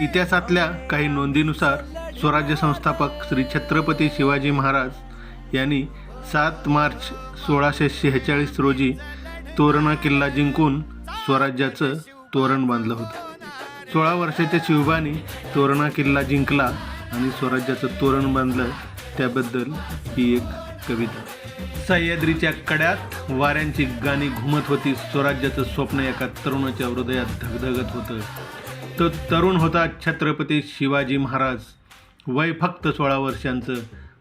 इतिहासातल्या काही नोंदीनुसार स्वराज्य संस्थापक श्री छत्रपती शिवाजी महाराज यांनी 7 मार्च 1646 रोजी तोरणा किल्ला जिंकून स्वराज्याचं तोरण बांधलं होतं. 16 वर्षाच्या शिवबानी तोरणा किल्ला जिंकला आणि स्वराज्याचं तोरण बांधलं, त्याबद्दल ही एक कविता. सह्याद्रीच्या कड्यात वाऱ्यांची गाणी घुमत होती, स्वराज्याचं स्वप्न एका तरुणाच्या हृदयात धगधगत होतं. तो तरुण होता छत्रपती शिवाजी महाराज. वय फक्त 16 वर्षांचं,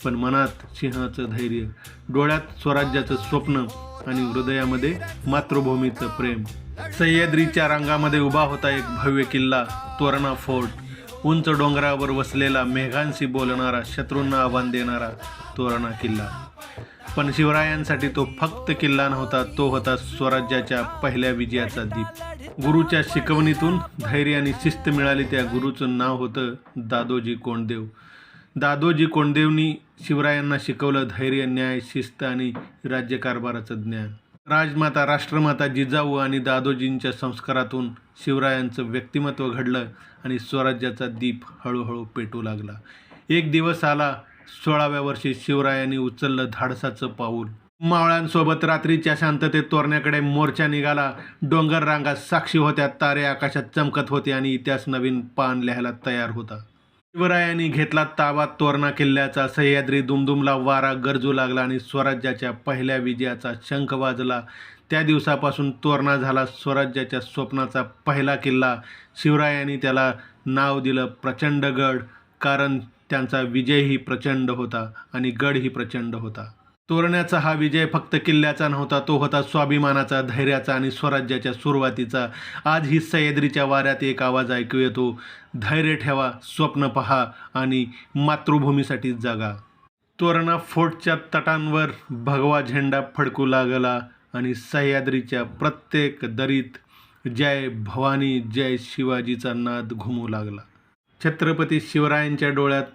पण मनात सिंहाचं धैर्य, डोळ्यात स्वराज्याचं स्वप्न आणि हृदयामध्ये मातृभूमीचं प्रेम. सह्याद्रीच्या रांगामध्ये उभा होता एक भव्य किल्ला, तोरणा फोर्ट. उंच डोंगरावर वसलेला, मेघांशी बोलणारा, शत्रूंना आव्हान देणारा तोरणा किल्ला. पण शिवरायांसाठी तो फक्त किल्ला नव्हता, तो होता स्वराज्याच्या पहिल्या विजयाचा दीप. गुरुच्या शिकवणीतून धैर्य आणि शिस्त मिळाली. त्या गुरुचं नाव होतं दादोजी कोंडदेव. दादोजी कोंडदेवनी शिवरायांना शिकवलं धैर्य, न्याय, शिस्त आणि राज्यकारभाराचं ज्ञान. राजमाता, राष्ट्रमाता जिजाऊ आणि दादोजींच्या संस्कारातून शिवरायांचं व्यक्तिमत्व घडलं आणि स्वराज्याचा दीप हळूहळू पेटू लागला. एक दिवस आला, 16व्या वर्षी शिवरायांनी उचललं धाडसाचं पाऊल. मावळ्यांसोबत रात्रीच्या शांततेत तोरण्याकडे मोर्चा निघाला. डोंगर रांगा साक्षी होत्या, तारे आकाशात चमकत होते आणि इतिहास नवीन पान लिहायला तयार होता. शिवरायांनी घेतला ताबा तोरणा किल्ल्याचा. सह्याद्री दुमदुमला, वारा गरजू लागला आणि स्वराज्याच्या पहिल्या विजयाचा शंख वाजला. त्या दिवसापासून तोरणा झाला स्वराज्याच्या स्वप्नाचा पहिला किल्ला. शिवरायांनी त्याला नाव दिलं प्रचंडगड, कारण त्यांचा विजयही प्रचंड होता आणि गडही प्रचंड होता. तोरण्याचा हा विजय फक्त किल्ल्याचा नव्हता, तो होता स्वाभिमानाचा, धैर्याचा आणि स्वराज्याच्या सुरुवातीचा. आजही सह्याद्रीच्या वाऱ्यात एक आवाज ऐकू येतो, धैर्य ठेवा, स्वप्न पहा आणि मातृभूमीसाठी जगा. तोरणा फोर्टच्या तटांवर भगवा झेंडा फडकू लागला आणि सह्याद्रीच्या प्रत्येक दरीत जय भवानी, जय शिवाजीचा नाद घुमू लागला. छत्रपती शिवरायांच्या डोळ्यात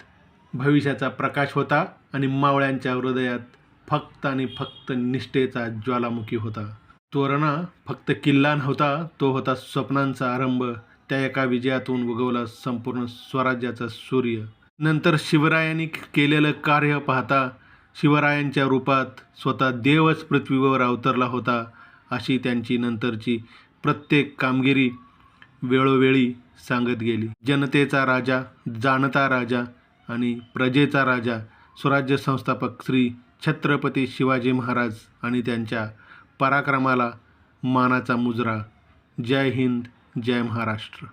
भविष्याचा प्रकाश होता आणि मावळ्यांच्या हृदयात फक्त आणि फक्त निष्ठेचा ज्वालामुखी होता. तोरणा फक्त किल्ला नव्हता, तो होता स्वप्नांचा आरंभ. त्या एका विजयातून उगवला संपूर्ण स्वराज्याचा सूर्य. नंतर शिवरायांनी केलेलं कार्य पाहता शिवरायांच्या रूपात स्वतः देवच पृथ्वीवर अवतरला होता, अशी त्यांची नंतरची प्रत्येक कामगिरी वेळोवेळी सांगत गेली. जनतेचा राजा, जाणता राजा आणि प्रजेचा राजा, स्वराज्य संस्थापक श्री छत्रपती शिवाजी महाराज आणि त्यांच्या पराक्रमाला मानाचा मुजरा. जय हिंद, जय महाराष्ट्र.